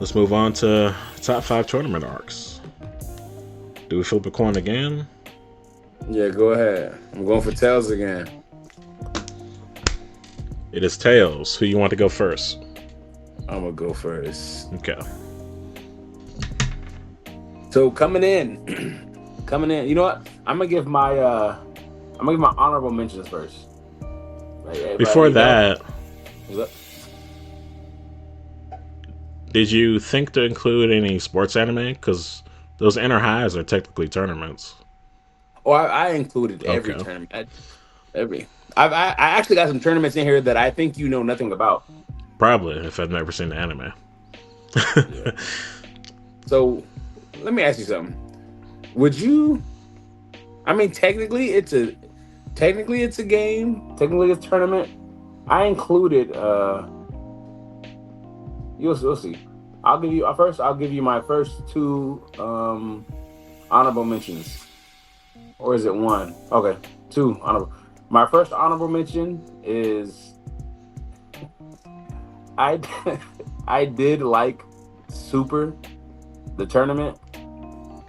Let's move on to top 5 tournament arcs. Do we flip a coin again? Yeah, go ahead. I'm going for Tails again. It is Tails. Who you want to go first? I'm gonna go first. Okay. So coming in, coming in. You know what? I'm gonna give my honorable mentions first. Before that, What's up? did you think to include any sports anime? Because those inner highs are technically tournaments. Oh, I included every Okay. tournament. Every. I actually got some tournaments in here that I think you know nothing about. Probably, if I've never seen the anime. Yeah. So let me ask you something. Would you? I mean, technically it's a game. Technically it's a tournament. I included. You'll see. I'll give you first. I'll give you my first two honorable mentions, or is it one? Okay, two honorable. My first honorable mention is I I did like Super the tournament,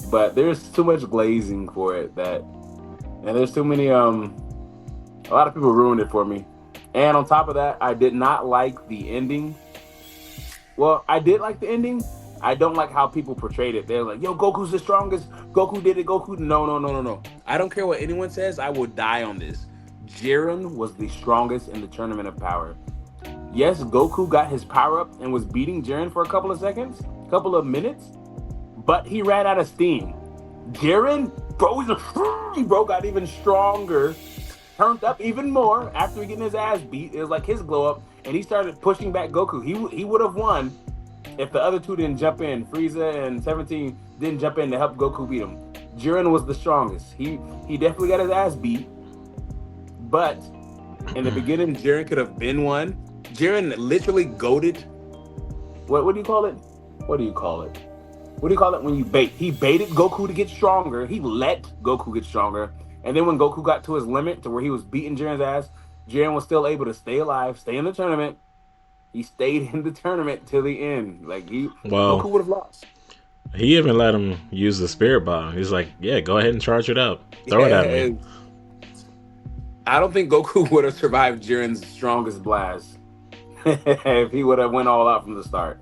but there's too much glazing for it and there's too many a lot of people ruined it for me. And on top of that, I did not like the ending. Well, I did like the ending. I don't like how people portrayed it. They're like, "Yo, Goku's the strongest. Goku did it. Goku." No, no, no, no, no. I don't care what anyone says. I will die on this. Jiren was the strongest in the Tournament of Power. Yes, Goku got his power up and was beating Jiren for a couple of seconds, couple of minutes, but he ran out of steam. Jiren, bro, bro got even stronger, turned up even more after getting his ass beat. It was like his glow up, and he started pushing back Goku. He would have won if the other two didn't jump in. Frieza and 17 didn't jump in to help Goku beat him. Jiren was the strongest. He definitely got his ass beat, but in the beginning, Jiren could have been one. Jiren literally goaded. What do you call it? What do you call it? What do you call it when you bait? He baited Goku to get stronger. He let Goku get stronger. And then when Goku got to his limit to where he was beating Jiren's ass, Jiren was still able to stay alive, stay in the tournament. He stayed in the tournament till the end. Well, Goku would have lost. he even let him use the spirit bomb. He's like, "Yeah, go ahead and charge it up. Throw it at me." Yeah, I don't think Goku would have survived Jiren's strongest blast if he would have went all out from the start.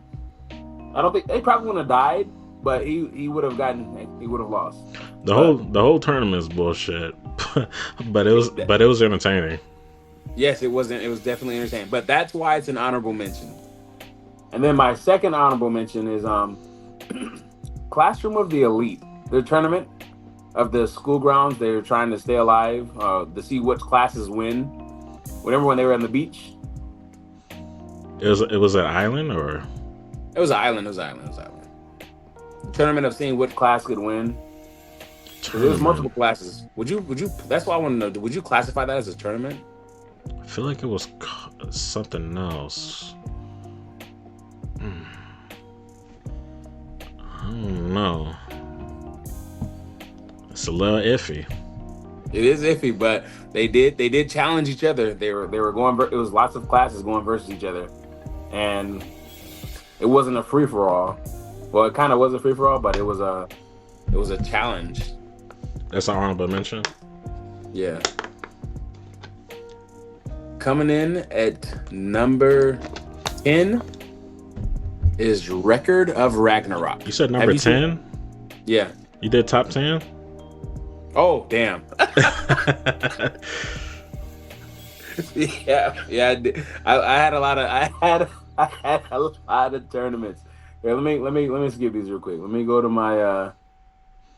I don't think they probably wouldn't have died, but he would have lost. The whole tournament is bullshit, but it was entertaining. Yes, it wasn't. It was definitely entertaining, but that's why it's an honorable mention. And then my second honorable mention is Classroom of the Elite, the tournament of the school grounds. They're trying to stay alive to see which classes win. Whenever when they were on the beach, It was an island or it was an island. It was an island. It was an island. Tournament of seeing which class could win. Because there was multiple classes. Would you? That's what I want to know. Would you classify that as a tournament? I feel like it was something else. I don't know. It's a little iffy. It is iffy, but they did challenge each other. They were going. It was lots of classes going versus each other, and it wasn't a free for all. Well, it kind of was a free for all, but it was a challenge. That's an honorable mention. Yeah. Coming in at number 10 is Record of Ragnarok. You said number 10? Yeah. You did top 10? Oh, damn. yeah, I did. I had a lot of tournaments. Here, let me skip these real quick. Let me go to my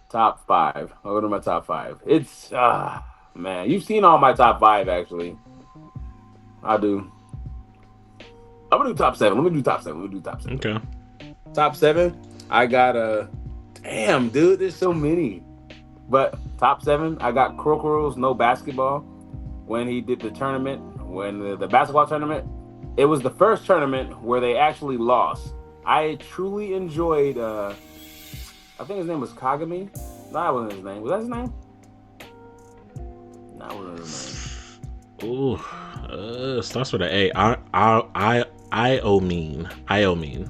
top 5. I'll go to my top 5. It's man, you've seen all my top 5 actually. I'm gonna do top 7. Let me do top 7. Okay. Top 7. I got damn, dude. There's so many. But top 7, I got Krokuro's No Basketball when he did the tournament, when the basketball tournament. It was the first tournament where they actually lost. I truly enjoyed. I think his name was Kagami. No, that wasn't his name. Was that his name? No, that wasn't his name. Ooh, starts with an A. Iomine.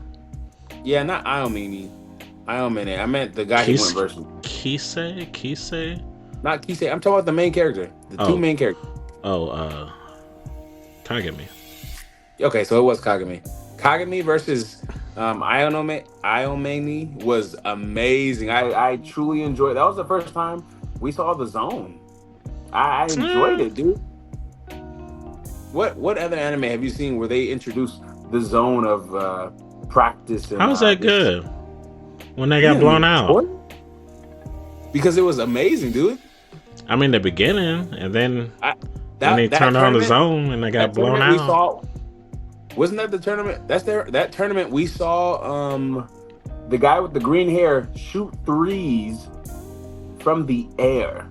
Yeah, not Iomini. Iomine. I meant the guy he went versus. Kise. Not Kisei. I'm talking about the main character. The two Oh, main characters. oh, Kagami. Okay, so it was Kagami. Kagami versus Iomani was amazing. I truly enjoyed. That was the first time we saw the zone. I enjoyed Eh, it, dude. What other anime have you seen where they introduced the zone of practice and how's that this? good when they You got didn't blown out? enjoy it because it was amazing, dude. I mean, the beginning, and then I, when they that turned on the tournament, zone and they got that blown tournament we out. saw. Wasn't that the tournament? That tournament we saw the guy with the green hair shoot threes from the air.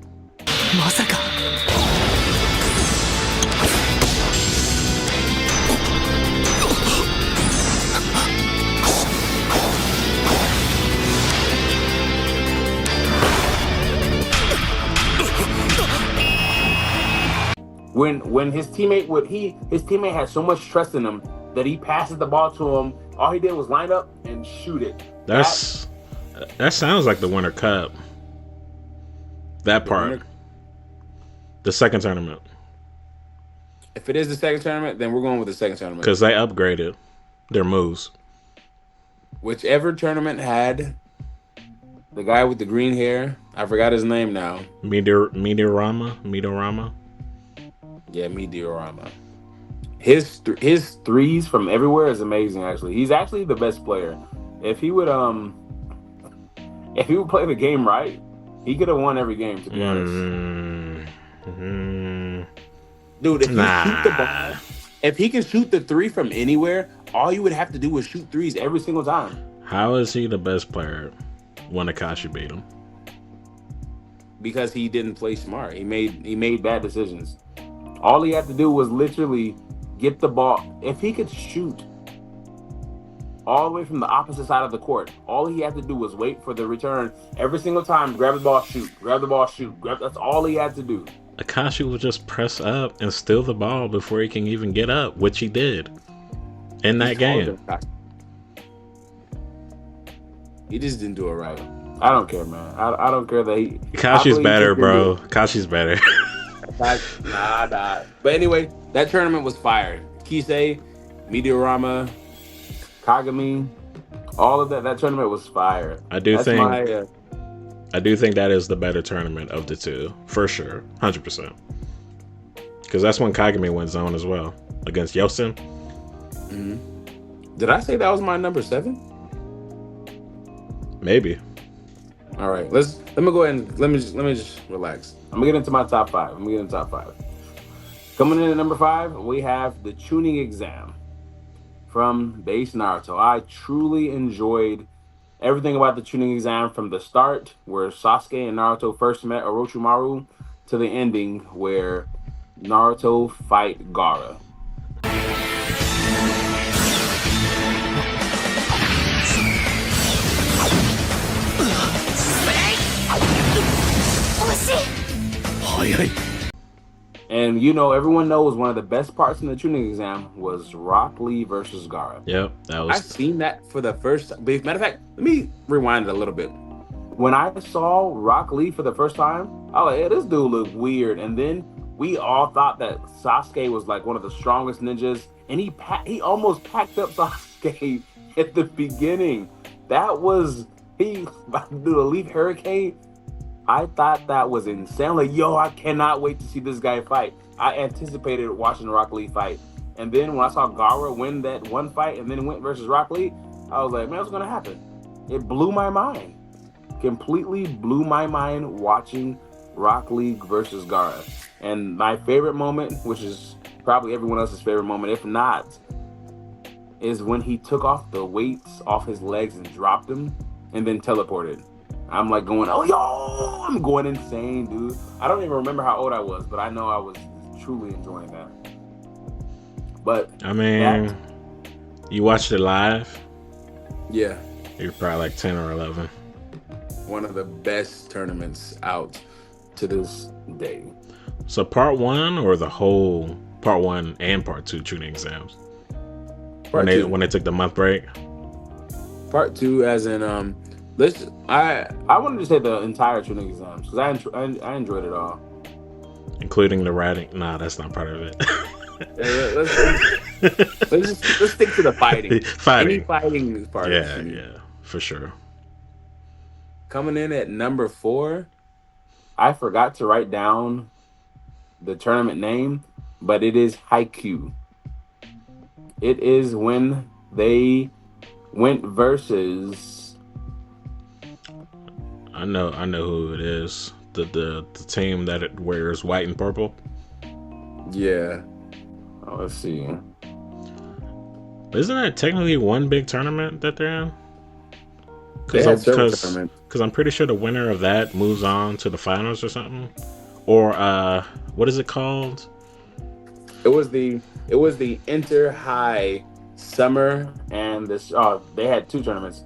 When his teammate had so much trust in him that he passes the ball to him. All he did was line up and shoot it. That's that sounds like the Winter Cup. That The part, winner. the second tournament, If it is the second tournament, then we're going with the second tournament. because they upgraded their moves. Whichever tournament had the guy with the green hair, I forgot his name now. Meteorama. Yeah, Meteorama. His threes from everywhere is amazing. Actually, he's actually the best player. If he would if he would play the game right, he could have won every game. To be honest, dude, if you shoot the ball, Nah. if he can shoot the three from anywhere, all you would have to do is shoot threes every single time. How is he the best player when Akashi beat him? Because he didn't play smart. He made bad decisions. All he had to do was literally get the ball. If he could shoot all the way from the opposite side of the court, all he had to do was wait for the return every single time. Grab the ball, shoot. Grab the ball, shoot. That's all he had to do. Akashi will just press up and steal the ball before he can even get up, which he did in He's that taller game. than Kai. He just didn't do it right. I don't care, man. I don't care that he. I Akashi's believe he better, can do bro. Akashi's better. it. Nah. But anyway, that tournament was fire. Kisei, Meteorama, Kagami, all of that. That tournament was fire. I do That's think my. I do think that is the better tournament of the two, for sure, 100%. Because that's when Kagami went zone as well against Yosin. Did I say that was my number 7? Maybe. All right, let me go ahead and let me just relax. I'm gonna get into my top 5. Coming in at number 5, we have the tuning exam from base Naruto. I truly enjoyed everything about the tuning exam from the start, where Sasuke and Naruto first met Orochimaru, to the ending where Naruto fight Gaara. And everyone knows one of the best parts in the tuning exam was Rock Lee versus Gaara. Yep, that I've was. seen that for the first. Matter of fact, let me rewind it a little bit. When I saw Rock Lee for the first time, I was like, "Hey, this dude look weird." And then we all thought that Sasuke was like one of the strongest ninjas, and he almost packed up Sasuke at the beginning. That was he do a leaf hurricane. I thought that was insane. Like, yo, I cannot wait to see this guy fight. I anticipated watching Rock Lee fight. And then when I saw Gaara win that one fight and then went versus Rock Lee, I was like, man, what's going to happen? It blew my mind. Completely blew my mind watching Rock Lee versus Gaara. And my favorite moment, which is probably everyone else's favorite moment, if not, is when he took off the weights off his legs and dropped them and then teleported. I'm like going, oh, yo, I'm going insane, dude. I don't even remember how old I was, but I know I was truly enjoying that. But I mean, you watched it live? Yeah. You're probably like 10 or 11. One of the best tournaments out to this day. So part 1 or the whole part 1 and part 2 tuning exams? Part 2. When they took the month break? Part two, as in let's. I wanted to say the entire tuning exams because I enjoyed it all. Including the writing. Nah, that's not part of it. Let's stick to the fighting. Any Fighting. fighting is part of it Yeah, to me. yeah, for sure. Coming in at number four, I forgot to write down the tournament name, but it is Haikyuu. It is when they went versus. I know who it is. The team that it wears white and purple. Yeah. Oh, let's see. Isn't that technically one big tournament that they're in? They had several tournaments. Because I'm pretty sure the winner of that moves on to the finals or something. Or what is it called? It was the inter high summer and this. Oh, they had two tournaments.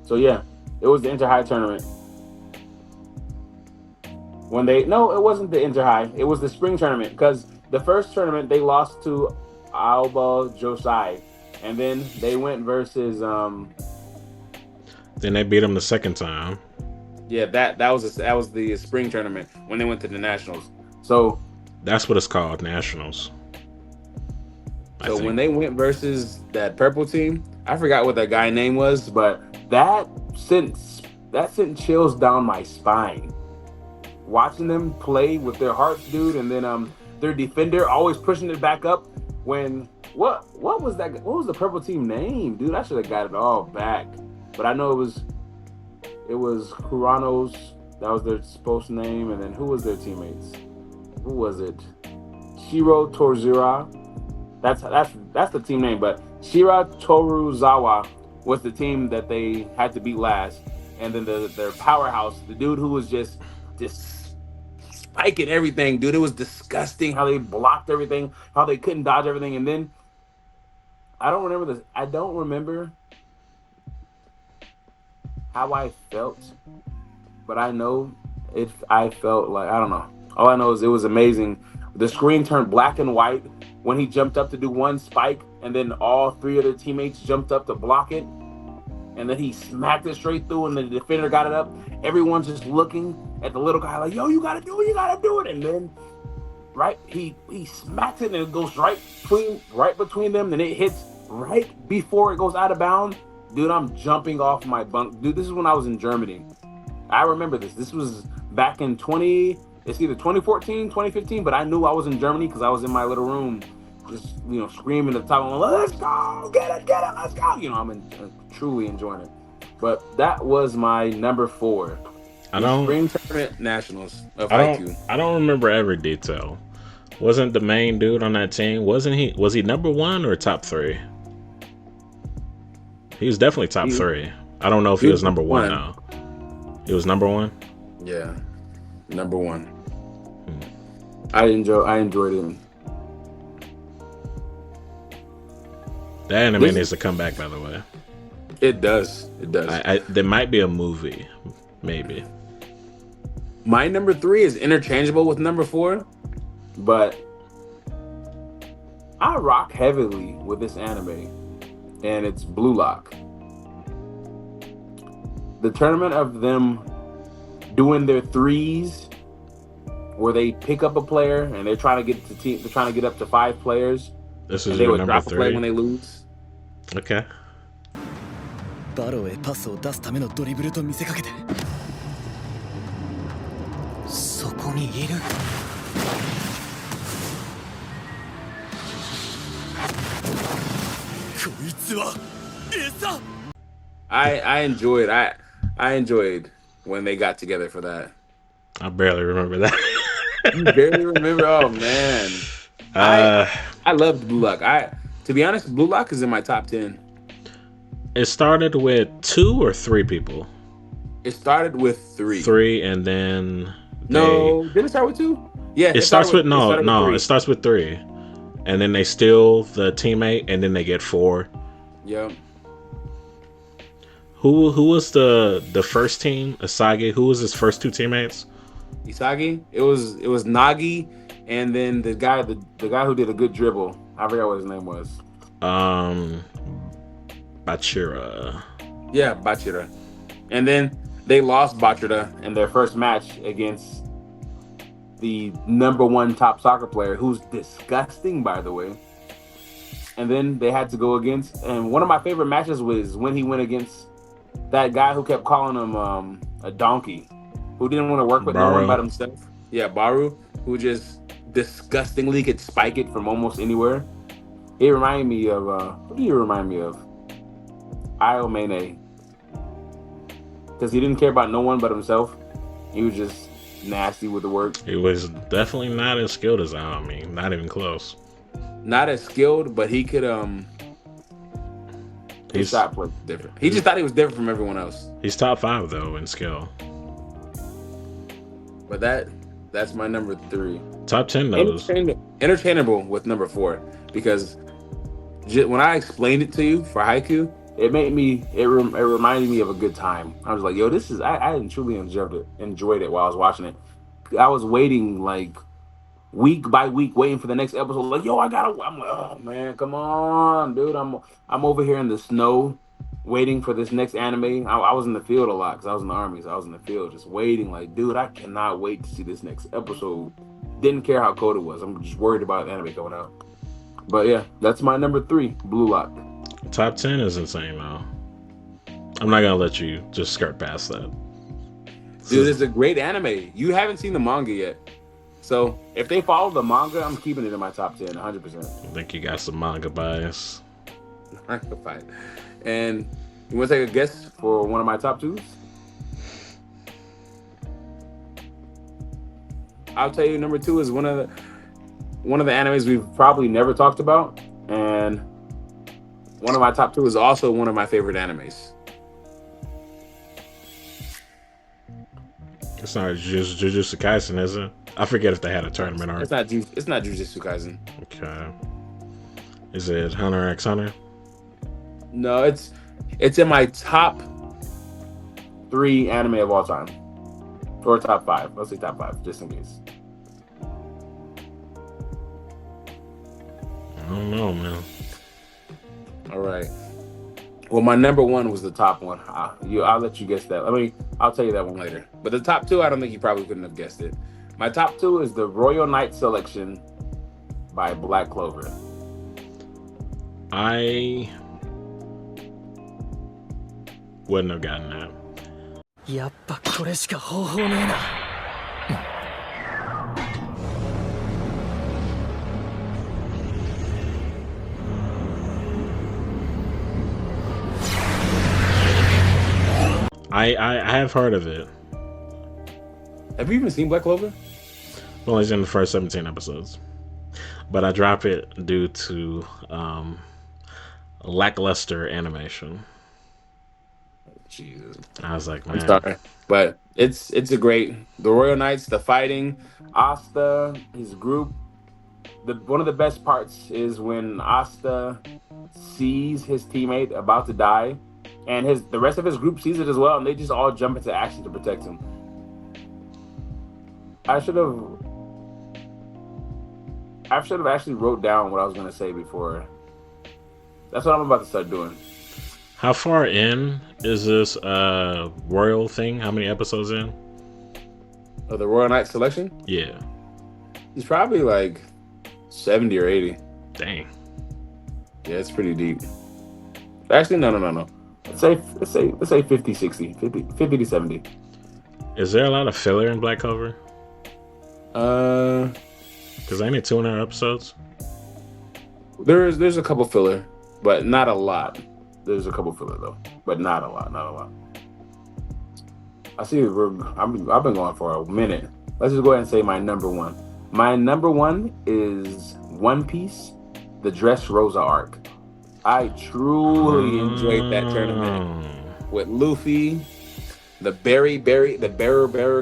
So yeah, it was the inter high tournament. When they it wasn't the inter high. It was the spring tournament because the first tournament they lost to Alba Josai, and then they went versus Then they beat them the second time. Yeah, that was the spring tournament when they went to the nationals. So that's what it's called, nationals. So when they went versus that purple team, I forgot what that guy name was, but that sent chills down my spine. Watching them play with their hearts, dude, and then their defender always pushing it back up. When what was that? What was the purple team name, dude? I should have got it all back, but I know it was Kuranos. That was their supposed name, and then who was their teammates? Who was it? Shiro Torzura. That's the team name, but Shira Toruzawa was the team that they had to beat last, and then their powerhouse, the dude who was just spiking everything, dude. It was disgusting how they blocked everything, how they couldn't dodge everything, and then I don't remember how I felt, but I know I felt like, I don't know. All I know is it was amazing. The screen turned black and white when he jumped up to do one spike, and then all three of their teammates jumped up to block it, and then he smacked it straight through, and the defender got it up. Everyone's just looking at the little guy like, yo, you gotta do it, and then he smacks it, and it goes right between them, and it hits right before it goes out of bounds. Dude, I'm jumping off my bunk. Dude, this is when I was in Germany. I remember this. This was back in it's either 2014, 2015, but I knew I was in Germany because I was in my little room just, screaming at the top. I'm like, let's go, get it, let's go. I'm truly enjoying it. But that was my number 4. Spring Tournament Nationals of Haikyuu. I don't remember every detail. Wasn't the main dude on that team, was he number 1 or top 3? He was definitely top 3. I don't know if he was number 1 now. He was number 1? Yeah. Number 1. I enjoyed it. That anime needs to come back, by the way. It does. There might be a movie, maybe. My number 3 is interchangeable with number 4, but I rock heavily with this anime, and it's Blue Lock. The tournament of them doing their threes, where they pick up a player and they're trying to get they're trying to get up to 5 players. This is your number 3. A play when they lose. Okay. バロへパスを出すためのドリブルと見せかけてそこにいるこいつは餌 I enjoyed when they got together for that. I barely remember that. You barely remember? Oh man. I loved Blue Lock. To be honest, Blue Lock is in my top 10. It started with 2 or 3 people. It started with 3. 3, and then did it start with 2? Yeah, it starts with 3, and then they steal the teammate, and then they get 4. Yep. Who was the first team? Asagi. Who was his first two teammates? Isagi. It was Nagi, and then the guy who did a good dribble. I forgot what his name was. Um, Bachira. Yeah, Bachira. And then they lost Bachira in their first match against the #1 top soccer player, who's disgusting, by the way. And then they had to go against, and one of my favorite matches was when he went against that guy who kept calling him a donkey, who didn't want to work with no one but himself. Yeah, Baru, who just disgustingly could spike it from almost anywhere. He reminded me of who do you remind me of? Io Mane. Because he didn't care about no one but himself. He was just nasty with the work. He was definitely not as skilled as Almi. Not even close. Not as skilled, but he could his shot play different. He just thought he was different from everyone else. He's top 5 though in skill. But that's my number 3. Top 10 those. Interchangeable with number 4, because when I explained it to you for Haiku, it reminded me of a good time. I was like, yo, this is I truly enjoyed it while I was watching it. I was waiting like week by week, waiting for the next episode. Like, yo, I'm like, oh man, come on, dude. I'm over here in the snow waiting for this next anime. I was in the field a lot because I was in the army, so I was in the field just waiting. Like, dude, I cannot wait to see this next episode. Didn't care how cold it was. I'm just worried about the anime coming out. But yeah, that's my number 3, Blue Lock. Top 10 is insane though. I'm not gonna let you just skirt past that. Dude, it's a great anime. You haven't seen the manga yet. So if they follow the manga, I'm keeping it in my top 10, 100%. I think you got some manga bias. And you want to take a guess for one of my top 2s? I'll tell you, number 2 is one of the animes we've probably never talked about, and one of my top 2 is also one of my favorite animes. It's not Jujutsu Kaisen, is it? I forget if they had a tournament arc. It's not Jujutsu Kaisen. Okay. Is it Hunter x Hunter? No, it's in my top 3 anime of all time, or top 5. Let's say top 5, just in case. I don't know, man. All right. Well, my number 1 was the top one. I'll let you guess that. I'll tell you that one later. But the top 2, I don't think you probably couldn't have guessed it. My top 2 is the Royal Knight Selection by Black Clover. I wouldn't have gotten that. やっぱこれしか方法ねえな。I have heard of it. Have you even seen Black Clover? Well, it's in the first 17 episodes. But I drop it due to lackluster animation. Jesus. I was like, man. I'm sorry. But it's a great, the Royal Knights, the fighting, Asta, his group. One of the best parts is when Asta sees his teammate about to die, and the rest of his group sees it as well, and they just all jump into action to protect him. I should have actually wrote down what I was going to say before. That's what I'm about to start doing. How far in is this royal thing? How many episodes in? Oh, the Royal Knight Selection? Yeah. It's probably like 70 or 80. Dang. Yeah, it's pretty deep. Actually, no. Let's say 50, 60, 50 to 70. Is there a lot of filler in Black Clover? Because ain't it 200 episodes? There's a couple filler, but not a lot. There's a couple filler though, but not a lot. I see. I've been going for a minute. Let's just go ahead and say my number 1. My number 1 is One Piece, the Dressrosa arc. I truly enjoyed that tournament with Luffy, the bearer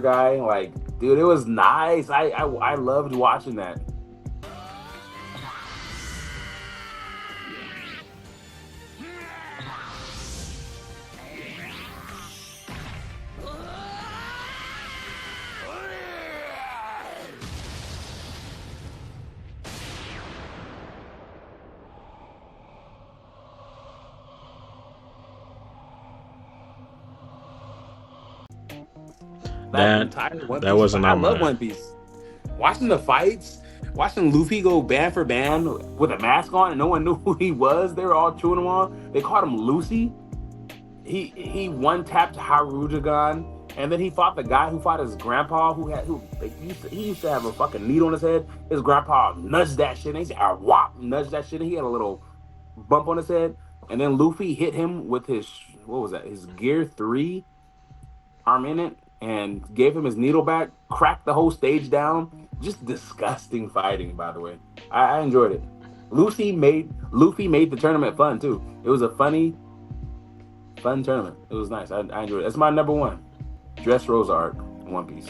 guy. Like, dude, it was nice. I loved watching that. that entire One that Piece. wasn't I on love mine. One Piece. Watching the fights, watching Luffy go band for band with a mask on, and no one knew who he was. They were all chewing him on. They called him Lucy. He one tapped Harujagan, and then he fought the guy who fought his grandpa, he used to have a fucking needle on his head. His grandpa nudged that shit, and he said, "Whop!" Nudged that shit, and he had a little bump on his head. And then Luffy hit him with his, what was that? His Gear 3 arm in it, and gave him his needle back. Cracked the whole stage down. Just disgusting fighting, by the way. I enjoyed it. Luffy made the tournament fun too. It was a fun tournament. It was nice. I enjoyed it. That's my number one. Dressrosa arc, One Piece.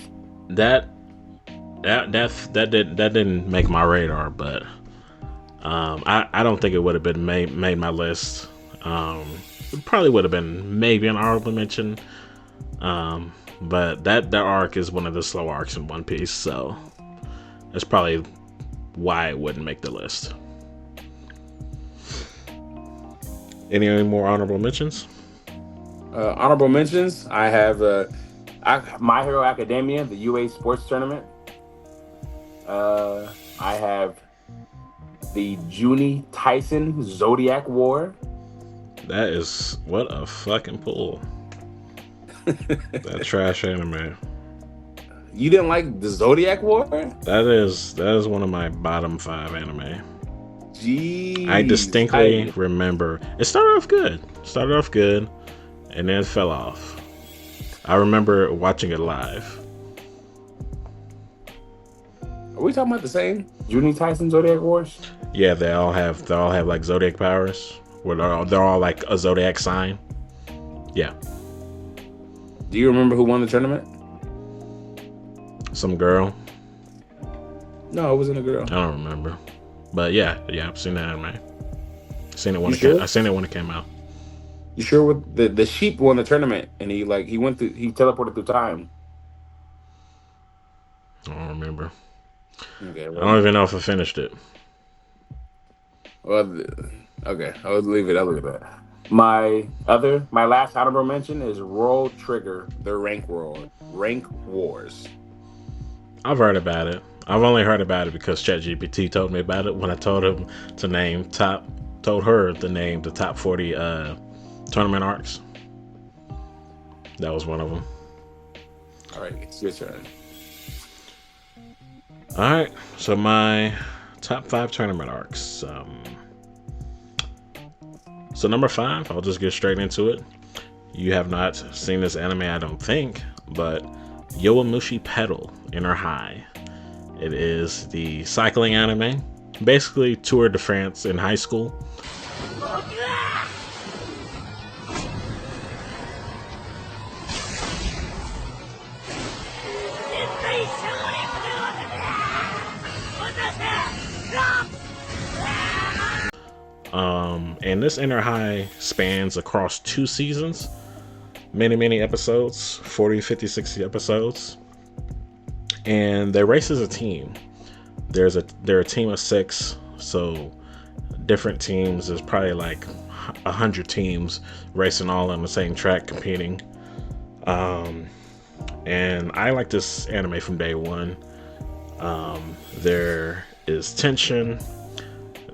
That didn't make my radar, but I don't think it would have been made my list. It probably would have been maybe an honorable mention. But that arc is one of the slow arcs in One Piece, so that's probably why it wouldn't make the list. Any more honorable mentions? Honorable mentions. I have My Hero Academia, the UA Sports Tournament. I have the Juni Tyson Zodiac War. That is what a fucking pull. That trash anime. You didn't like the Zodiac War? That is one of my bottom 5 anime. Jeez. I distinctly remember it started off good, and then it fell off. I remember watching it live. Are we talking about the same Juni Tyson Zodiac Wars? Yeah, they all have like zodiac powers. Where they're all like a zodiac sign. Yeah. Do you remember who won the tournament? Some girl. No, it wasn't a girl. I don't remember. But yeah, I've seen that anime. I seen it when it came out. You sure? With the sheep won the tournament, and he teleported through time. I don't remember. Okay, I don't even know if I finished it. Well, okay, I'll leave it. I'll leave it. My last honorable mention is Royal Trigger, the Rank Wars. I've heard about it. I've only heard about it because ChatGPT told me about it when I told him to told her to name the top 40 tournament arcs. That was one of them. All right, it's your turn. All right, so my top 5 tournament arcs. So number 5, I'll just get straight into it. You have not seen this anime, I don't think, but Yowamushi Pedal Inner High. It is the cycling anime, basically Tour de France in high school. And this Inner High spans across 2 seasons, many episodes, 40, 50, 60 episodes. And they race as a team. They're a team of 6, so different teams. There's probably like 100 teams racing all on the same track competing. And I like this anime from day one. There is tension.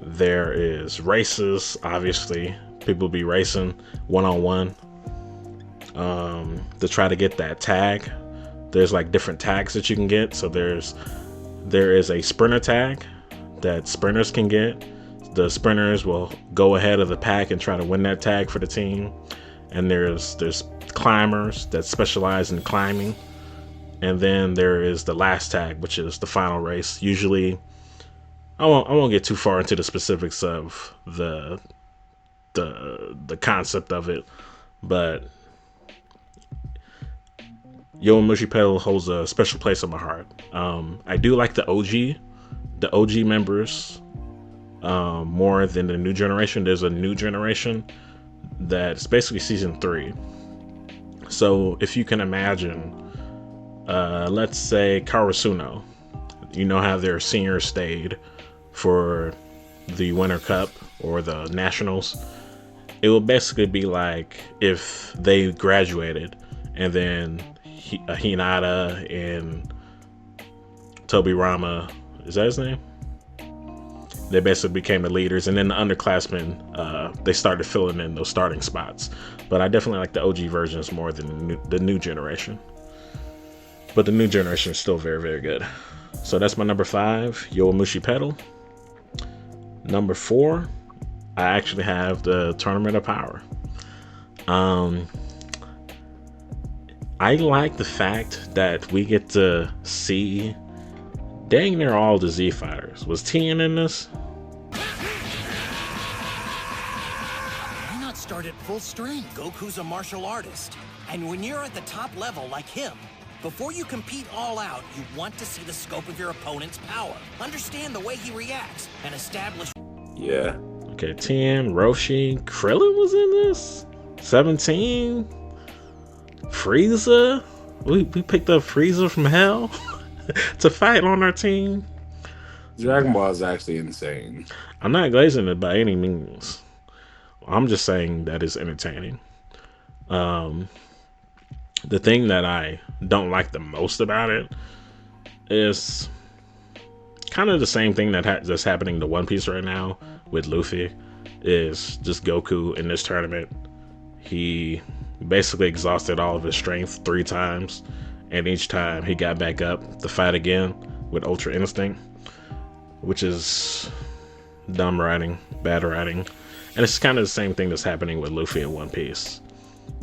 There is races, obviously. People be racing one-on-one to try to get that tag. There's like different tags that you can get. So there is a sprinter tag that sprinters can get. The sprinters will go ahead of the pack and try to win that tag for the team. And there's climbers that specialize in climbing. And then there is the last tag, which is the final race. Usually, I won't get too far into the specifics of the concept of it, but Yowamushi Pedal holds a special place in my heart. I do like the OG members more than the new generation. There's a new generation that's basically season 3. So if you can imagine, let's say Karasuno, you know how their seniors stayed for the Winter Cup or the Nationals. It will basically be like if they graduated and then Hinata and Tobirama. Is that his name? They basically became the leaders, and then the underclassmen, they started filling in those starting spots. But I definitely like the OG versions more than the new generation. But the new generation is still very, very good. So that's my number 5, Yowamushi Pedal. Number 4, I actually have the Tournament of Power. I like the fact that we get to see dang near all the Z fighters. Was Tien in this? Why not start at full strength? Goku's a martial artist. And when you're at the top level like him, before you compete all out, you want to see the scope of your opponent's power. Understand the way he reacts and establish... Yeah. Okay, Tien, Roshi, Krillin was in this? 17? Frieza? We picked up Frieza from hell to fight on our team. Dragon Ball is actually insane. I'm not glazing it by any means. I'm just saying that it's entertaining. The thing that I don't like the most about it is kind of the same thing that's happening to One Piece right now with Luffy. Is just Goku in this tournament. He basically exhausted all of his strength 3 times, and each time he got back up to fight again with Ultra Instinct, which is dumb writing, bad writing. And it's kind of the same thing that's happening with Luffy in One Piece.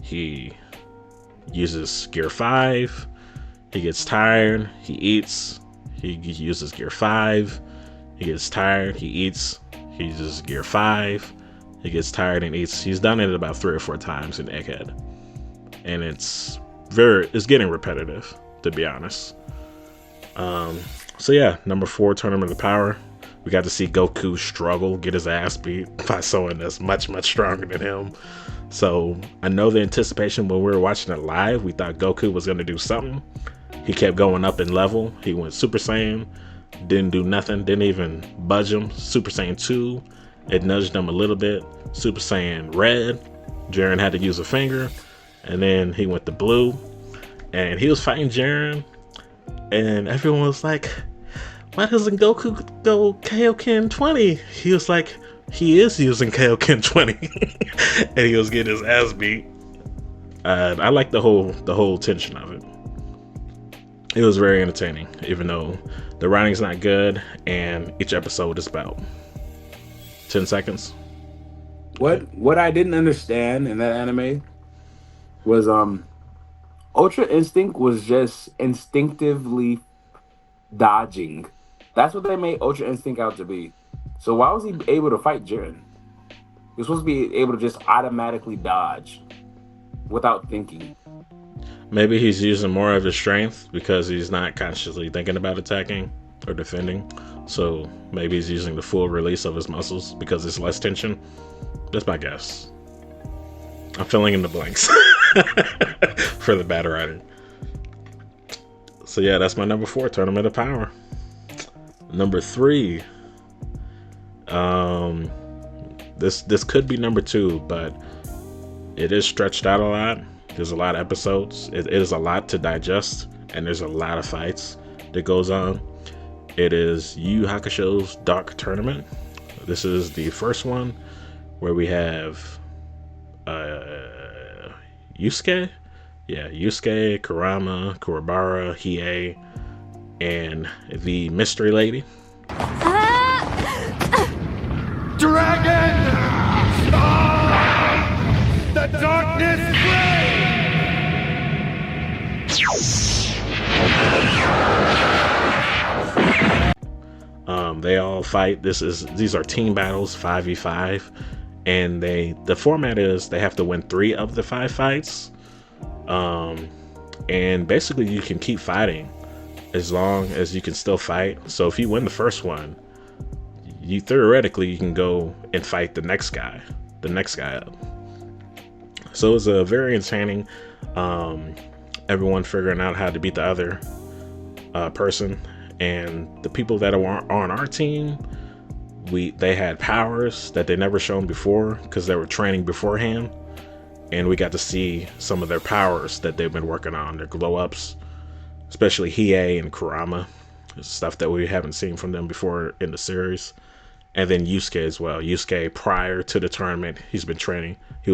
He uses Gear 5, he gets tired, he eats, he uses Gear 5, he gets tired, he eats, he uses Gear 5, he gets tired and eats. He's done it about 3 or 4 times in Egghead. And it's getting repetitive, to be honest. So yeah, number 4, Tournament of Power. We got to see Goku struggle, get his ass beat by someone that's much, much stronger than him. So I know the anticipation when we were watching it live, we thought Goku was going to do something. He kept going up in level. He went Super Saiyan, didn't do nothing, didn't even budge him. Super Saiyan 2, it nudged him a little bit. Super Saiyan Red, Jiren had to use a finger. And then he went to Blue, and he was fighting Jiren, and everyone was like, why doesn't Goku go Kaioken 20? He was like, he is using Kaioken 20. And he was getting his ass beat. I like the whole tension of it. It was very entertaining, even though the writing's not good, and each episode is about 10 seconds. What I didn't understand in that anime was Ultra Instinct was just instinctively dodging. That's what they made Ultra Instinct out to be. So why was he able to fight Jiren? He was supposed to be able to just automatically dodge without thinking. Maybe he's using more of his strength because he's not consciously thinking about attacking or defending. So maybe he's using the full release of his muscles because it's less tension. That's my guess. I'm filling in the blanks for the bad writing. So yeah, that's my number 4, Tournament of Power. Number 3. This could be number 2, but it is stretched out a lot. There's a lot of episodes. It is a lot to digest, and there's a lot of fights that goes on. It is Yu Yu Hakusho's Dark Tournament. This is the first one where we have Yusuke? Yeah, Yusuke, Kurama, Kuwabara, Hiei, and the Mystery Lady. Dragon! The darkness They all fight. These are team battles, 5v5, and the format is they have to win 3 of the 5 fights. And basically you can keep fighting as long as you can still fight. So if you win the first one, you theoretically you can go and fight the next guy up. So it's a very entertaining. Everyone figuring out how to beat the other person, and the people that are on our team, they had powers that they never shown before because they were training beforehand. and we got to see some of their powers that they've been working on, their glow ups, especially Hiei and Kurama, stuff that we haven't seen from them before in the series. And then Yusuke as well. Yusuke, prior to the tournament, he was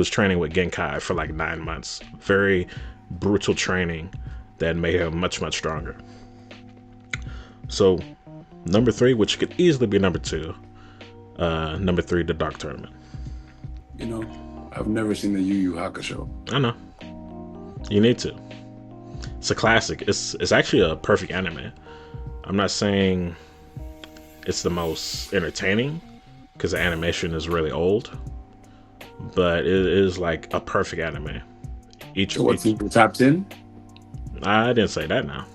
training with Genkai for like 9 months. Very brutal training that made him much, much stronger. So number 3, which could easily be number 2. Number 3, the Dark Tournament. You know, I've never seen the Yu Yu Hakusho. I know. You need to. It's a classic. It's actually a perfect anime. I'm not saying it's the most entertaining because the animation is really old, but it is like a perfect anime. What's in the top 10? I didn't say that now.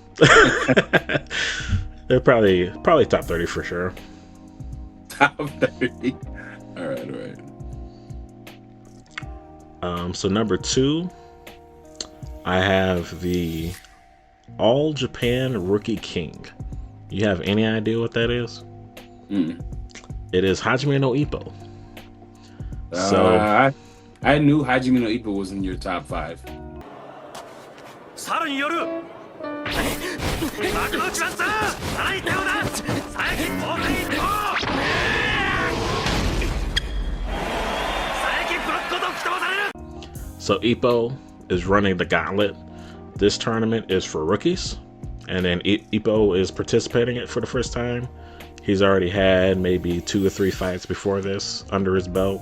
They're probably top 30 for sure. Top 30. All right. So number 2, I have the All Japan Rookie King. You have any idea what that is? It is Hajime no Ippo. So I knew Hajime no Ippo was in your top 5. So Ippo is running the gauntlet. This tournament is for rookies, and then Ippo is participating in it for the first time. He's already had maybe 2 or 3 fights before this under his belt,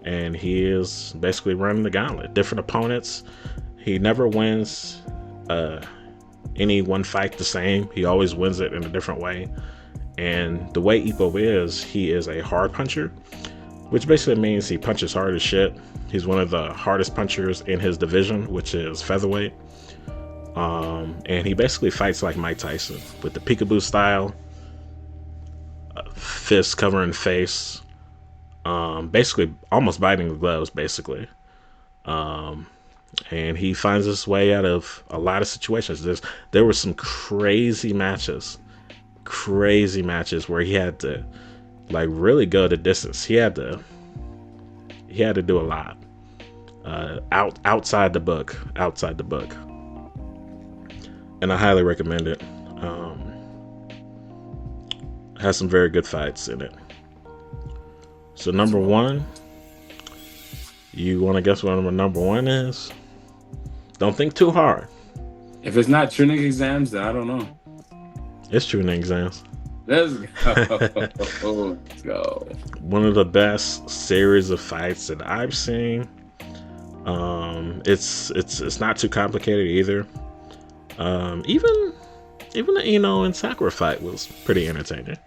and he is basically running the gauntlet. Different opponents. He never wins any one fight the same. He always wins it in a different way. And the way Ippo is, he is a hard puncher, which basically means he punches hard as shit. He's one of the hardest punchers in his division, which is featherweight. And he basically fights like Mike Tyson with the peekaboo style, fists covering face, basically almost biting the gloves, basically. And he finds his way out of a lot of situations. There were some crazy matches where he had to like really go the distance. He had to do a lot outside the book, and I highly recommend it. Has some very good fights in it. So number 1, you want to guess what number 1 is? Don't think too hard. If it's not Trinity exams, then I don't know. It's Trinity exams. Let's go. Let's go. One of the best series of fights that I've seen. It's not too complicated either. Even in Sakura fight was pretty entertaining.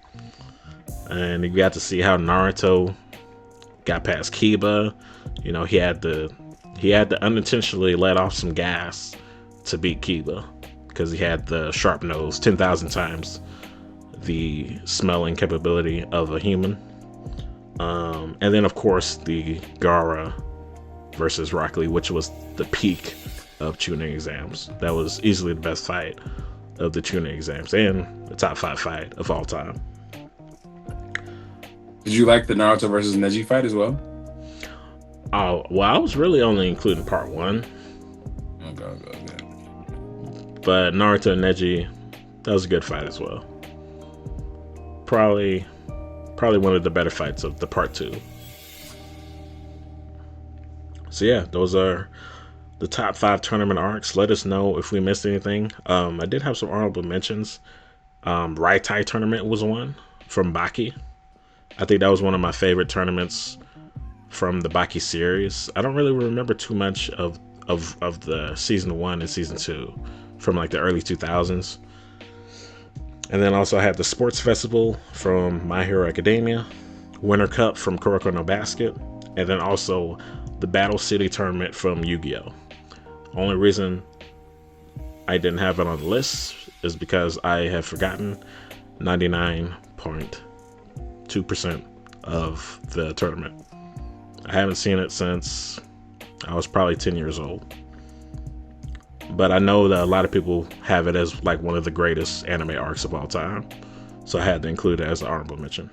And you got to see how Naruto got past Kiba. You know, he had to unintentionally let off some gas to beat Kiba because he had the sharp nose 10,000 times the smelling capability of a human. And then of course the Gaara versus Rock Lee, which was the peak of Chunin exams. That was easily the best fight of the Chunin exams and the top 5 fight of all time. Did you like the Naruto versus Neji fight as well? Oh, well, I was really only including part 1. Okay. But Naruto and Neji, that was a good fight as well. Probably one of the better fights of the part 2. So yeah, those are the top 5 tournament arcs. Let us know if we missed anything. I did have some honorable mentions. Raitai tournament was one from Baki. I think that was one of my favorite tournaments from the Baki series. I don't really remember too much of the season 1 and season 2 from like the early 2000s. And then also I had the sports festival from My Hero Academia, Winter Cup from Kuroko no Basket, and then also the Battle City tournament from Yu-Gi-Oh! Only reason I didn't have it on the list is because I have forgotten 99.2% of the tournament. I haven't seen it since I was probably 10 years old. But I know that a lot of people have it as like one of the greatest anime arcs of all time. So I had to include it as an honorable mention.